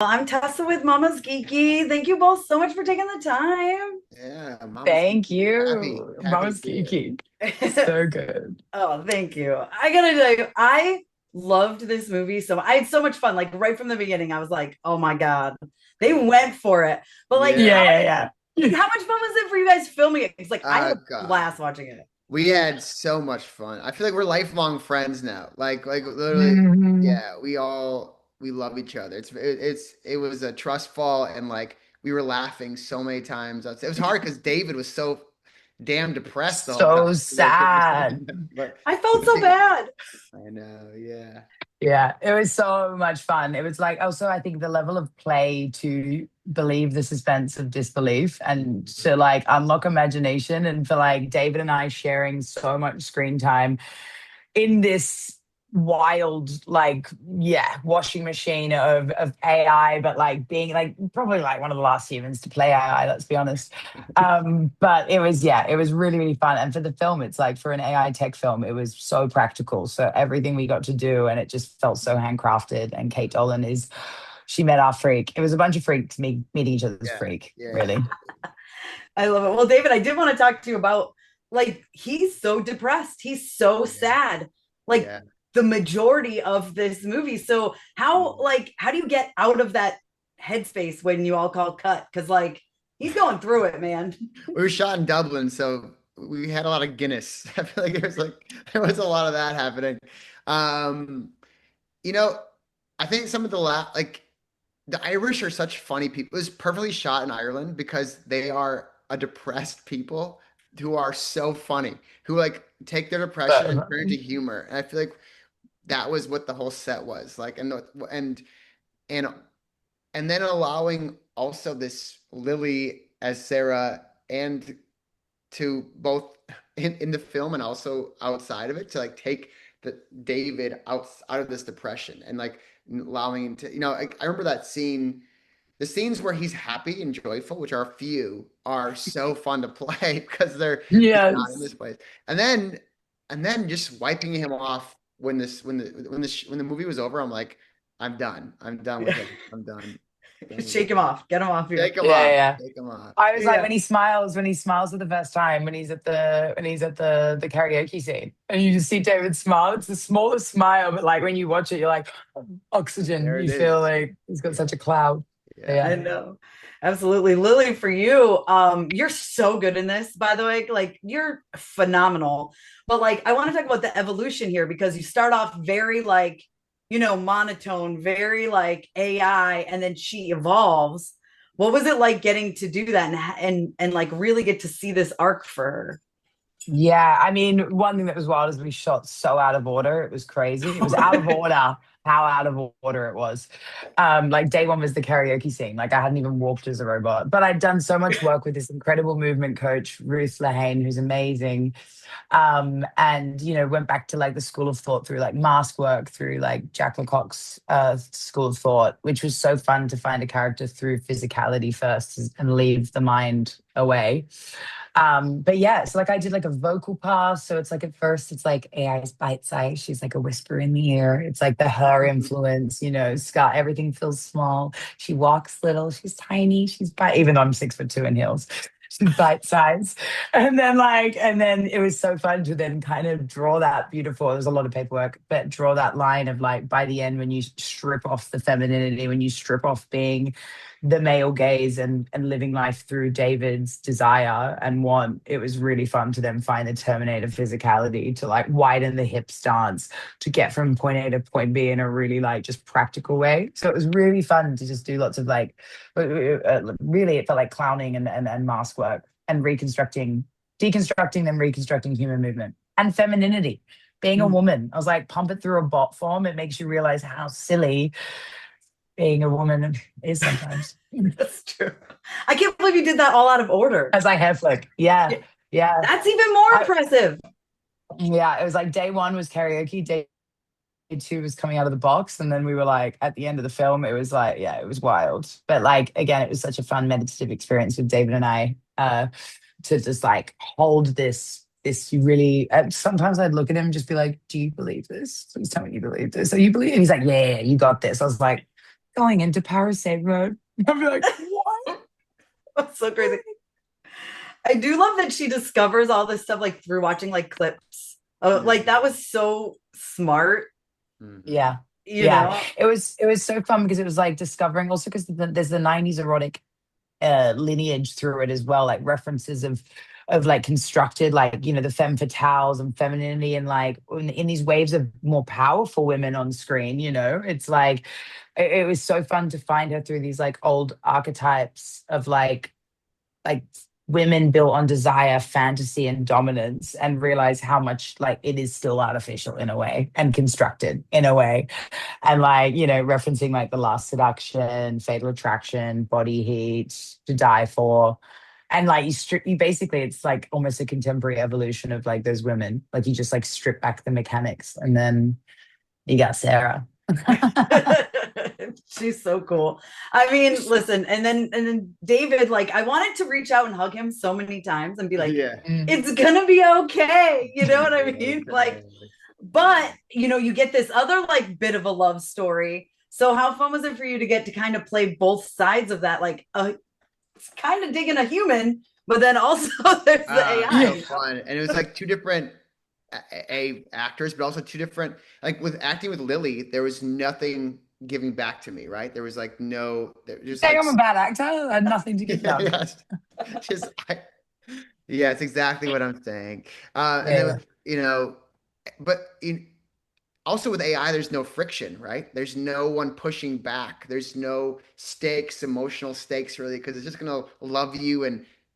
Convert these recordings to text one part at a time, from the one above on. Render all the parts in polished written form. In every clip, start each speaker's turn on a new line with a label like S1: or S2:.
S1: I'm Tessa with Mama's Geeky. Thank you both so much for taking the time.
S2: Yeah, Mama's
S3: Thank
S2: Geeky. Happy,
S3: you.
S2: happy to
S3: Mama's
S2: be here.
S3: Geeky. So good.
S1: Oh, thank you. I gotta tell you, I loved this movie so I had so much fun. Like right from the beginning, I was like, oh my God, they went for it. But like,
S2: Yeah.
S3: Yeah.
S1: how much fun was it for you guys filming it? It's like I had a
S2: God,
S1: blast watching it.
S2: we had so much fun. I feel like we're lifelong friends now. Like literally,
S3: Mhm.
S2: yeah. We love each other. It was a trust fall, and like we were laughing so many times. It was hard because David was so damn depressed the whole time.
S3: So sad.
S2: But
S1: I felt so bad.
S2: I know, yeah,
S3: Yeah, it was so much fun. It was like also I think the level of play to believe the suspense of disbelief and to like unlock imagination and for like David and I sharing so much screen time in this wild like washing machine of AI, but like being like probably like one of the last humans to play AI, let's be honest. But it was really really fun, and for the film it's like for an AI tech film it was so practical, so everything we got to do and it just felt so handcrafted. And Kate Dolan is she met our freak. It was a bunch of freaks meeting each other's
S2: yeah,
S3: freak,
S2: yeah,
S3: really.
S1: I love it. Well, David, I did want to talk to you about like he's so depressed. He's so
S2: yeah,
S1: sad. Like
S2: yeah.
S1: the majority of this movie. So how do you get out of that headspace when you all call cut? Because like he's going through it, man.
S2: We were shot in Dublin, so we had a lot of Guinness. I feel there was a lot of that happening. Um, you know, I think some of the the Irish are such funny people. It was perfectly shot in Ireland because they are a depressed people who are so funny, who like take their depression
S3: But
S2: and turn it into humor. And I feel like that was what the whole set was like, and and then allowing also this Lily as Sarah and to both in the film and also outside of it to like take the David out of this depression and like allowing him to, I remember that scene, the scenes where he's happy and joyful, which are few, are so fun to play because they're just not in
S3: yes.
S2: this place. And then just wiping him off when the movie was over, I'm like, I'm done. I'm done with him. I'm done. Done with
S1: Shake
S2: him.
S1: him off. Get him off
S2: Take
S1: here.
S2: him
S3: Yeah,
S2: off.
S3: yeah.
S2: Take him off.
S3: I was like
S1: Yeah.
S3: when he smiles for the first time, when he's at the karaoke scene, and you just see David smile. It's the smallest smile, but like when you watch it, you're like oxygen.
S2: There it
S3: You feel
S2: is.
S3: like he's got
S2: Yeah.
S3: such a cloud.
S2: Yeah.
S1: I
S3: Yeah.
S1: know. Absolutely. Lily, for you, you're so good in this, by the way. Like you're phenomenal. But like I want to talk about the evolution here because you start off very like, monotone, very like AI, and then she evolves. What was it like getting to do that and like really get to see this arc for her?
S3: Yeah, I mean, one thing that was wild is we shot so out of order. It was crazy. It was out of order, how out of order it was. Like day one was the karaoke scene. Like I hadn't even walked as a robot, but I'd done so much work with this incredible movement coach, Ruth Lehane, who's amazing. And went back to like the school of thought through like mask work, through like Jack Lecoq's school of thought, which was so fun to find a character through physicality first and leave the mind away. But yeah, so like I did like a vocal pass. So it's like at first it's like AI's bite size. She's like a whisper in the ear. It's like the her influence, Scott, everything feels small. She walks little, she's tiny, even though I'm 6'2" in heels. She's bite size. And then it was so fun to then kind of draw that beautiful. There was a lot of paperwork, but draw that line of like by the end when you strip off the femininity, when you strip off being the male gaze and living life through David's desire and want. It was really fun to then find the Terminator physicality to like widen the hip stance to get from point A to point B in a really like just practical way. So it was really fun to just do lots of like, really it felt like clowning and mask work and deconstructing then reconstructing human movement and femininity. Being a woman, I was like, pump it through a bot form. It makes you realize how silly being a woman is sometimes.
S1: That's true. I can't believe you did that all out of order.
S3: As I have like, yeah, yeah.
S1: That's even more impressive.
S3: Yeah, it was like day one was karaoke, day two was coming out of the box, and then we were like at the end of the film, it was like, yeah, it was wild. But like again, it was such a fun meditative experience with David and I to just like hold this you really sometimes I'd look at him and just be like, do you believe this? Please tell me you believe this. So you believe? And he's like, yeah, you got this. I was like, going into Palisade Road. I'd be like, what?
S1: That's so crazy. I do love that she discovers all this stuff like through watching like clips. Like that was so smart.
S3: Yeah.
S1: You know?
S3: It was so fun because it was like discovering also because there's the 90s erotic lineage through it as well, like references of like constructed, like, you know, the femme fatales and femininity, and like in these waves of more powerful women on screen, you know. It's like it was so fun to find her through these like old archetypes of like women built on desire, fantasy, and dominance, and realize how much like it is still artificial in a way and constructed in a way. And like, you know, referencing like The Last Seduction, Fatal Attraction, Body Heat, To Die For. And like you basically, it's like almost a contemporary evolution of like those women. Like you just like strip back the mechanics and then you got Sarah.
S1: She's so cool. I mean, listen, and then David, like, I wanted to reach out and hug him so many times and be like, it's gonna be okay. You know what I mean? Like, but you know, you get this other like bit of a love story. So how fun was it for you to get to kind of play both sides of that? Like, it's kind of digging a human, but then also there's the AI.
S2: So fun. And it was like two different actors, but also two different, like with acting with Lily, there was nothing giving back to me, right? There was like no, just
S3: Saying
S2: like,
S3: I'm a bad actor, I had nothing to give them.
S2: Yeah, it's exactly what I'm saying. And then with, you know, but also with AI, there's no friction, right? There's no one pushing back. There's no stakes, emotional stakes, really, because it's just gonna love you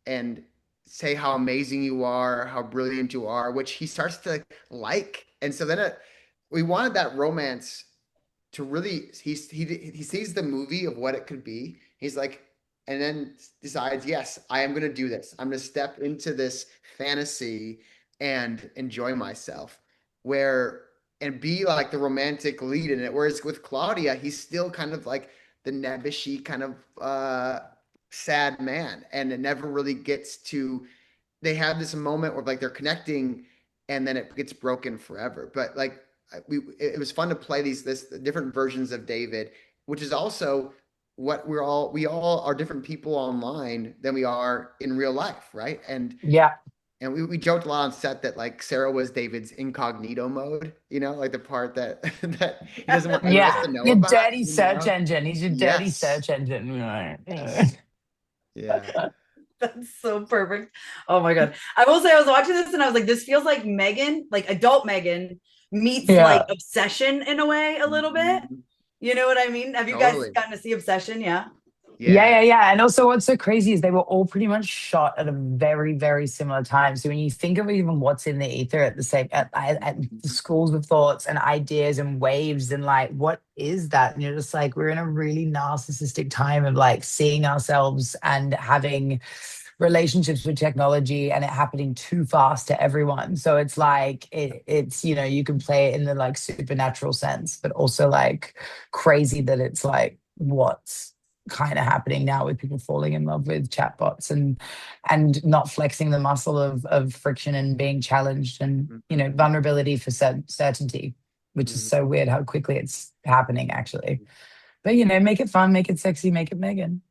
S2: and say how amazing you are, how brilliant you are, which he starts to like. And so then we wanted that romance to really. He sees the movie of what it could be. He's like, and then decides, yes, I am gonna do this. I'm gonna step into this fantasy and enjoy myself. Where and be like the romantic lead in it. Whereas with Claudia, he's still kind of like the nebbishy kind of sad man, and it never really gets to. They have this moment where like they're connecting, and then it gets broken forever. But like it was fun to play this different versions of David, which is also what we all are different people online than we are in real life, right? And we joked a lot on set that like Sarah was David's incognito mode, you know, like the part that that he doesn't want anyone else to know
S3: your
S2: about.
S3: dirty search engine. He's your dirty
S2: Yes.
S3: search engine.
S2: Yeah.
S1: That's so perfect. Oh my God. I will say I was watching this and I was like, this feels like Megan, like adult Megan meets like Obsession in a way a little bit. You know what I mean? Have you guys gotten to see Obsession? Yeah.
S3: Yeah. And also what's so crazy is they were all pretty much shot at a very, very similar time. So when you think of even what's in the ether at the same at the schools of thoughts and ideas and waves and like what is that? And you're just like, we're in a really narcissistic time of like seeing ourselves and having relationships with technology and it happening too fast to everyone. So it's like it's you know, you can play it in the like supernatural sense, but also like crazy that it's like what's kind of happening now with people falling in love with chatbots and not flexing the muscle of friction and being challenged and you know vulnerability for certainty, which is so weird how quickly it's happening actually. But you know, make it fun, make it sexy, make it Megan.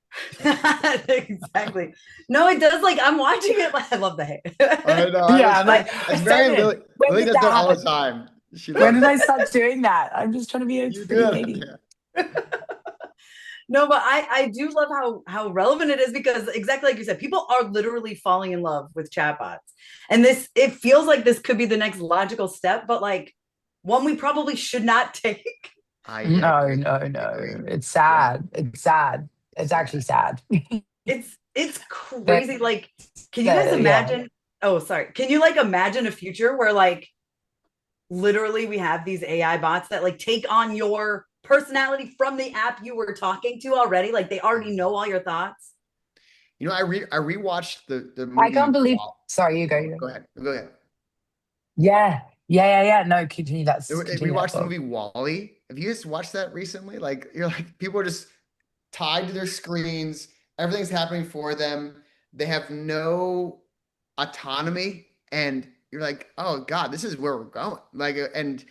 S1: Exactly. No, it does. Like I'm watching it. Like I love the hair.
S2: I know.
S3: Yeah, like
S2: it's very Lily. Lily does that all the time.
S3: When did I start doing that? I'm just trying to be a pretty lady.
S1: Yeah. No, but I do love how relevant it is because exactly like you said, people are literally falling in love with chatbots. And it feels like this could be the next logical step, but like one we probably should not take.
S3: No. It's sad. It's sad. It's actually sad.
S1: It's crazy. Like, can you guys imagine? Oh, sorry. Can you like imagine a future where like literally we have these AI bots that like take on your personality from the app you were talking to already? Like they already know all your thoughts.
S2: You know, I rewatched the movie.
S3: I can't believe. Sorry, you go.
S2: Go ahead. Go ahead.
S3: Yeah. No, continue that.
S2: We watched the movie WALL-E. Have you guys watched that recently? Like, you're like, people are just tied to their screens. Everything's happening for them. They have no autonomy. And you're like, oh God, this is where we're going. Like, and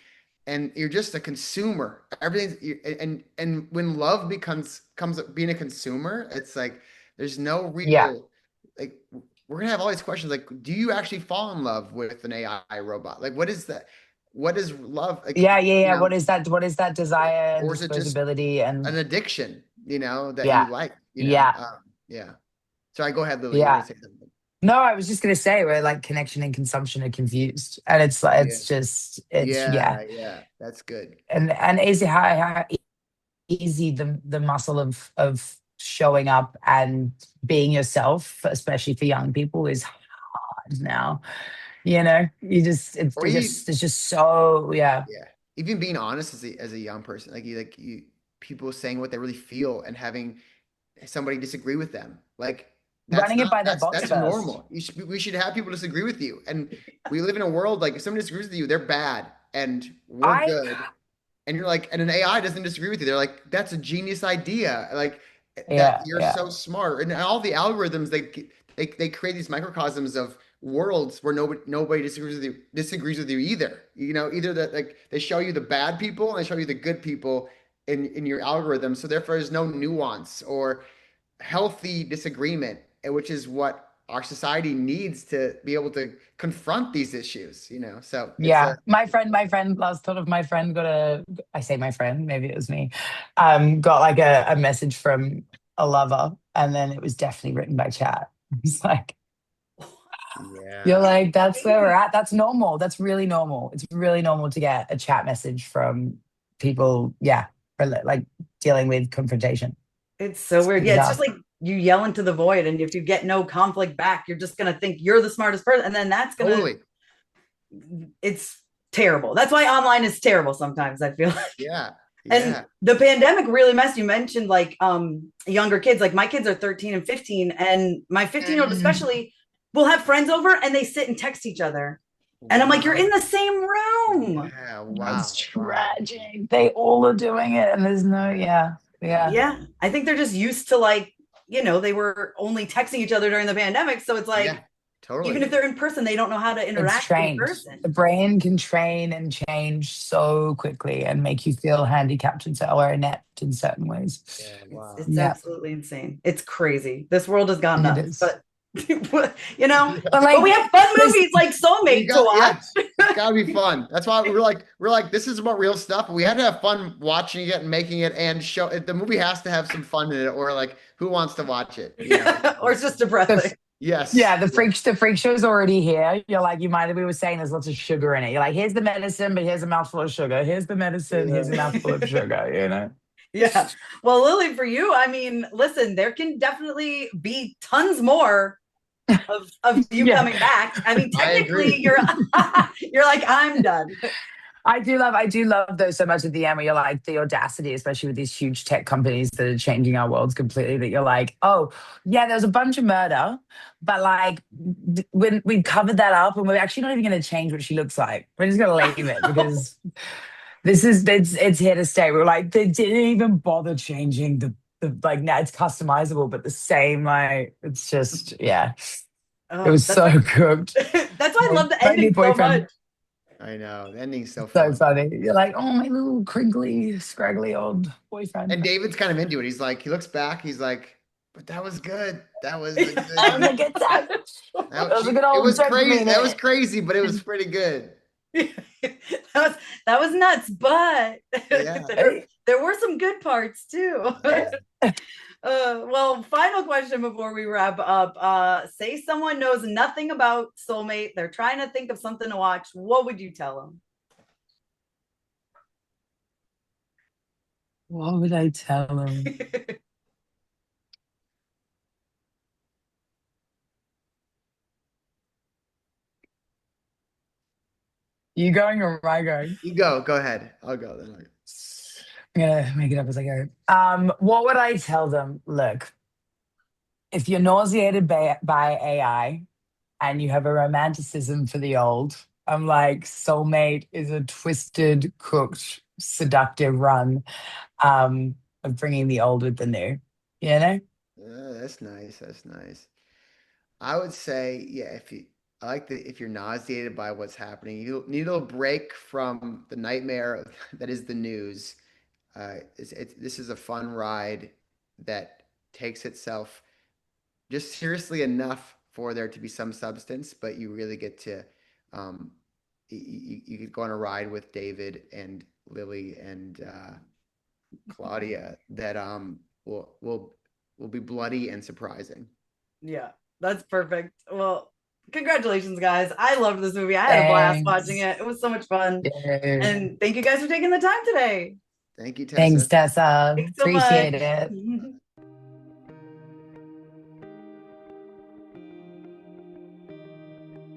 S2: and you're just a consumer. And when love comes being a consumer, it's like there's no
S3: Yeah.
S2: real like we're gonna have all these questions like, do you actually fall in love with an AI robot? Like, what is that? What is love? Like,
S3: Yeah. What is that? What is that desire and
S2: or is it just
S3: disposability and
S2: an addiction, that you
S3: yeah,
S2: like,
S3: yeah,
S2: yeah. Sorry, go ahead, Lily. You were
S3: yeah.
S2: gonna say something.
S3: No, I was just gonna say where like connection and consumption are confused, and it's like
S2: Yeah,
S3: it's yeah,
S2: yeah. That's good.
S3: and easy how easy the muscle of showing up and being yourself, especially for young people, is hard now. You just
S2: Or you,
S3: it's just so yeah.
S2: yeah. Even being honest as a young person, like you people saying what they really feel and having somebody disagree with them. Like
S3: Running it by their box
S2: that's
S3: first.
S2: normal. We should have people disagree with you. And we live in a world like if somebody disagrees with you, they're bad and we're
S3: I
S2: good. And you're like, and an AI doesn't disagree with you. They're like, that's a genius idea. Like that
S3: yeah,
S2: you're
S3: yeah,
S2: so smart. And all the algorithms they create these microcosms of worlds where nobody disagrees with you either. Either that like they show you the bad people and they show you the good people in your algorithm. So therefore there's no nuance or healthy disagreement, which is what our society needs to be able to confront these issues. So it's
S3: yeah. My friend last thought of my friend got I say my friend, maybe it was me, got like a message from a lover, and then it was definitely written by chat. It's like, you're
S2: yeah,
S3: like, that's where we're at. That's normal. That's really normal. It's really normal to get a chat message from people, yeah, for like dealing with confrontation.
S1: It's so
S3: It's
S1: weird.
S3: pretty
S1: Yeah, it's just
S3: tough.
S1: like you yell into the void, and if you get no conflict back, you're just gonna think you're the smartest person, and then that's gonna
S2: totally.
S1: it's terrible. That's why online is terrible sometimes, I feel like.
S2: Yeah,
S1: And
S2: yeah.
S1: the pandemic really messed. You mentioned like younger kids, like my kids are 13 and 15, and my 15-year-old
S3: Mm.
S1: especially will have friends over and they sit and text each other. And I'm like, you're
S2: Wow.
S1: in the same room.
S2: Yeah,
S3: That's
S2: wow, wow.
S3: tragic. They all are doing it, and there's no,
S2: Yeah,
S3: yeah, yeah,
S1: Yeah. I think they're just used to like, they were only texting each other during the pandemic. So it's like,
S2: yeah,
S1: even
S2: totally.
S1: if they're in person, they don't know how to
S3: it's
S1: interact in
S3: trained. The
S1: person.
S3: brain can train and change so quickly and make you feel handicapped or inept in certain ways.
S2: Yeah,
S1: It's
S2: wow.
S1: it's
S3: Yeah,
S1: absolutely insane. It's crazy. This world has gone
S3: it
S1: nuts.
S3: is.
S1: But you know,
S2: Yeah.
S3: But
S1: but
S3: like,
S1: we have fun
S3: there's
S1: movies like
S2: You
S1: Soulmate to
S2: got,
S1: watch.
S2: yeah, it's gotta be fun. That's why we're like, this is about real stuff. But we had to have fun watching it and making it and show it. The movie has to have some fun in it, or like, who wants to watch it?
S1: Or it's just
S3: the
S1: depressing.
S2: Yes.
S3: yeah, the freak show's already here. You're like, we were saying there's lots of sugar in it. You're like, here's the medicine, but here's a mouthful of sugar. Here's the medicine, here's a
S2: Yeah.
S3: mouthful of sugar.
S1: Yeah. Well, Lily, for you, I mean, listen, there can definitely be tons more of you
S3: Yeah.
S1: coming back. I mean,
S2: I
S1: technically,
S2: agree.
S1: you're like, I'm done.
S3: I do love those so much at the end where you're like the audacity, especially with these huge tech companies that are changing our worlds completely, that you're like, oh, yeah, there's a bunch of murder, but like when we covered that up and we're actually not even going to change what she looks like. We're just going to leave it because it's here to stay. We're like, they didn't even bother changing the like now it's customizable, but the same, like it's just, yeah. It
S1: Oh,
S3: was so cooked.
S1: that's why I love the
S3: My new
S1: ending so
S3: boyfriend.
S1: much.
S2: I know. The ending's so
S3: So
S2: fun.
S3: funny. You're like, oh, my little crinkly, scraggly old boyfriend.
S2: And David's kind of into it. He's like, he looks back, he's like, but that was good. That was a
S3: That was
S2: good.
S3: a good time. That was a good
S2: It
S3: old
S2: was crazy. That was
S3: dopamine.
S2: crazy, but it was pretty good.
S1: that was nuts, but
S2: Yeah.
S1: there were some good parts too. Well, final question before we wrap up. Say someone knows nothing about Soulmate. They're trying to think of something to watch. What would you tell them?
S3: What would I tell them? You going or am I going?
S2: You go. Go ahead. I'll go then.
S3: I'm gonna make it up as I go. What would I tell them? Look, if you're nauseated by AI and you have a romanticism for the old, I'm like, Soulmate is a twisted, cooked, seductive run of bringing the old with the new. You know?
S2: That's nice. That's nice. I would say, yeah, I like that if you're nauseated by what's happening, you need a little break from the nightmare that is the news. This is a fun ride that takes itself just seriously enough for there to be some substance, but you really get to, you could go on a ride with David and Lily and Claudia that will be bloody and surprising.
S1: Yeah, that's perfect. Well, congratulations, guys. I loved this movie. I had a blast watching it. It was so much fun.
S3: Yeah.
S1: And thank you guys for taking the time today.
S2: Thank you, Tessa.
S3: Thanks, Tessa.
S1: Thanks so
S3: Appreciate
S1: much.
S3: it.